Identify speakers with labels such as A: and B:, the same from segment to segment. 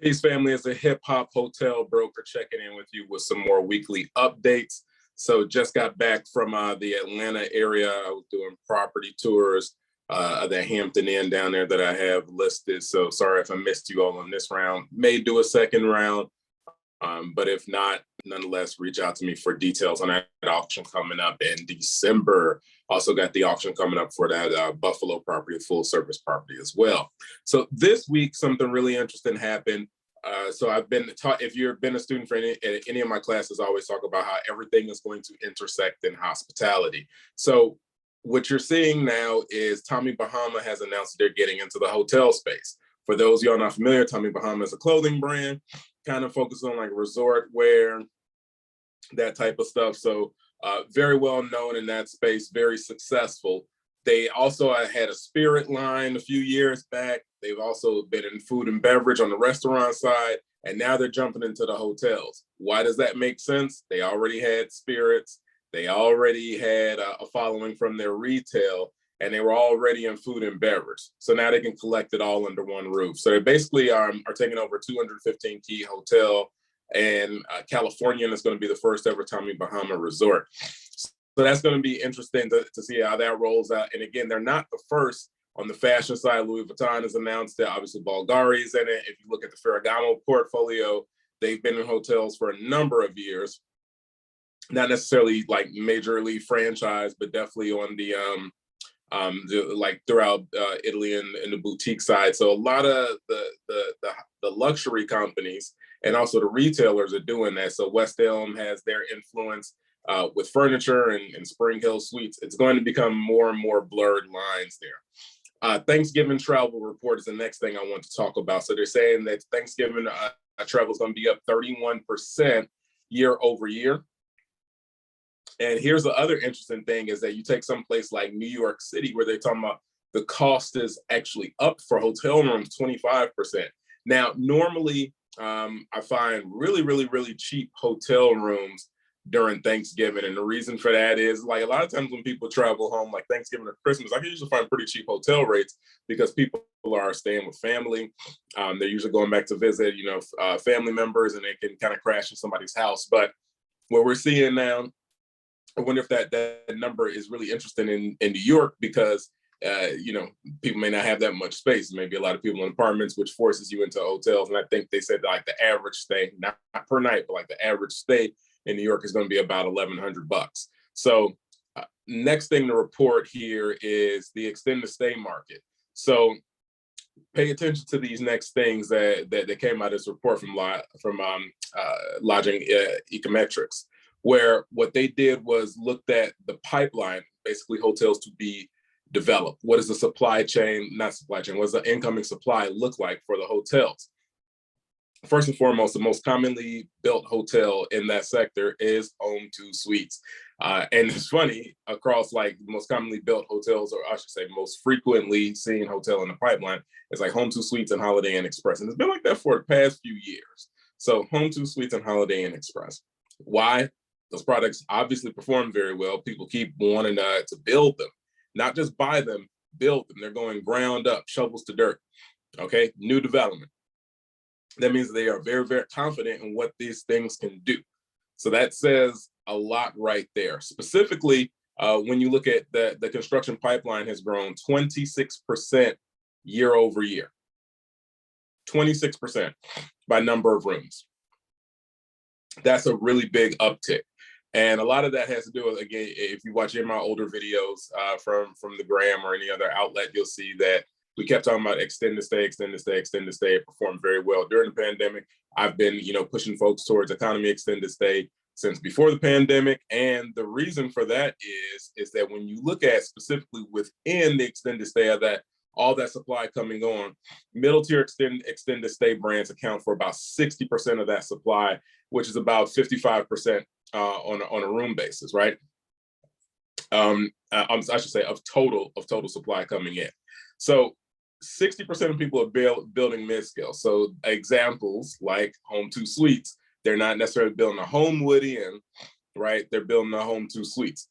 A: Peace family is a hip hop hotel broker checking in with you with some more weekly updates. So just got back from the Atlanta area. I was doing property tours of the Hampton Inn down there that I have listed. So sorry if I missed you all on this round. May do a second round, but if not, nonetheless, reach out to me for details on that auction coming up in December. Also got the auction coming up for that Buffalo property, full service property as well. So this week, something really interesting happened. So I've been taught, if you've been a student for any of my classes, I always talk about how everything is going to intersect in hospitality. So what you're seeing now is Tommy Bahama has announced they're getting into the hotel space. For those of y'all not familiar, Tommy Bahama is a clothing brand, kind of focused on like resort wear, that type of stuff. So very well known in that space, very successful. They also had a spirit line a few years back. They've also been in food and beverage on the restaurant side, and now they're jumping into the hotels. Why does that make sense? They already had spirits. They already had a following from their retail, and they were already in food and beverage. So now they can collect it all under one roof. So they basically are taking over 215 key hotel and California, and it's going to be the first ever Tommy Bahama resort. So that's going to be interesting to see how that rolls out. And again, they're not the first on the fashion side. Louis Vuitton has announced that. Obviously, Bulgari's in it. If you look at the Ferragamo portfolio, they've been in hotels for a number of years. Not necessarily like majorly franchise, but definitely on the like throughout Italy and the boutique side. So a lot of the luxury companies and also the retailers are doing that. So West Elm has their influence with furniture and Spring Hill Suites. It's going to become more and more blurred lines there. Thanksgiving travel report is the next thing I want to talk about. So they're saying that Thanksgiving travel is going to be up 31% year over year. And here's the other interesting thing is that you take some place like New York City where they're talking about the cost is actually up for hotel rooms 25%. Now, normally I find really, really, really cheap hotel rooms during Thanksgiving. And the reason for that is like a lot of times when people travel home, like Thanksgiving or Christmas, I can usually find pretty cheap hotel rates because people are staying with family. They're usually going back to visit, family members, and they can kind of crash in somebody's house. But what we're seeing now, I wonder if that number is really interesting in New York because, people may not have that much space. Maybe a lot of people in apartments, which forces you into hotels. And I think they said like the average stay, not per night, but like the average stay in New York is going to be about $1,100. So next thing to report here is the extended stay market. So pay attention to these next things that came out of this report from Lodging Econometrics, where what they did was looked at the pipeline, basically hotels to be developed. What is the supply chain, not supply chain, what does the incoming supply look like for the hotels? First and foremost, the most commonly built hotel in that sector is Home2 Suites. And it's funny, across like the most commonly built hotels, or I should say most frequently seen hotel in the pipeline, it's like Home2 Suites and Holiday Inn Express. And it's been like that for the past few years. So Home2 Suites and Holiday Inn Express. Why? Those products obviously perform very well. People keep wanting to build them, not just buy them, build them. They're going ground up, shovels to dirt. Okay, new development. That means they are very, very confident in what these things can do. So that says a lot right there. Specifically, when you look at the construction pipeline has grown 26% year over year. 26% by number of rooms. That's a really big uptick. And a lot of that has to do with, again, if you watch any of my older videos from the Gram or any other outlet, you'll see that we kept talking about extended stay. It performed very well during the pandemic. I've been, pushing folks towards economy extended stay since before the pandemic. And the reason for that is that when you look at specifically within the extended stay of that, all that supply coming on, middle tier extended stay brands account for about 60% of that supply, which is about 55% on a room basis, right? I should say of total supply coming in. So 60% of people are building mid-scale. So examples like Home2 Suites, they're not necessarily building a Homewood Inn, right? They're building a Home2 Suites.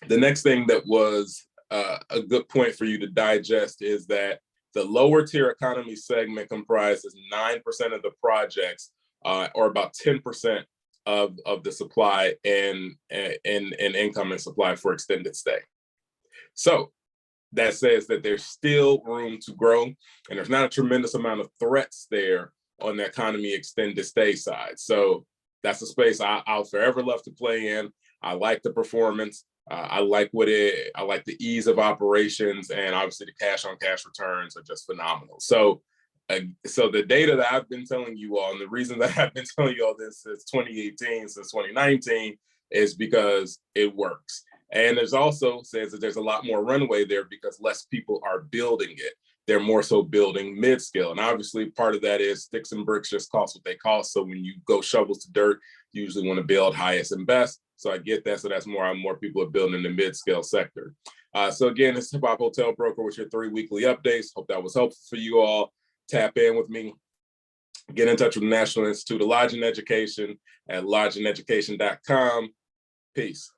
A: The next thing that was a good point for you to digest is that The lower tier economy segment comprises 9% of the projects, or about 10% of the supply and income and supply for extended stay. So that says that there's still room to grow, and there's not a tremendous amount of threats there on the economy extended stay side. So that's a space I'll forever love to play in. I like the performance. I like the ease of operations, and obviously the cash on cash returns are just phenomenal. So the data that I've been telling you all, and the reason that I've been telling you all this since 2018, since 2019, is because it works. And there's also says that there's a lot more runway there because less people are building it. They're more so building mid-scale. And obviously part of that is sticks and bricks just cost what they cost. So when you go shovels to dirt, you usually want to build highest and best. So I get that. So that's more people are building in the mid-scale sector. So again, it's Hip Hop Hotel Broker with your 3 weekly updates. Hope that was helpful for you all. Tap in with me. Get in touch with the National Institute of Lodging Education at lodgingeducation.com. Peace.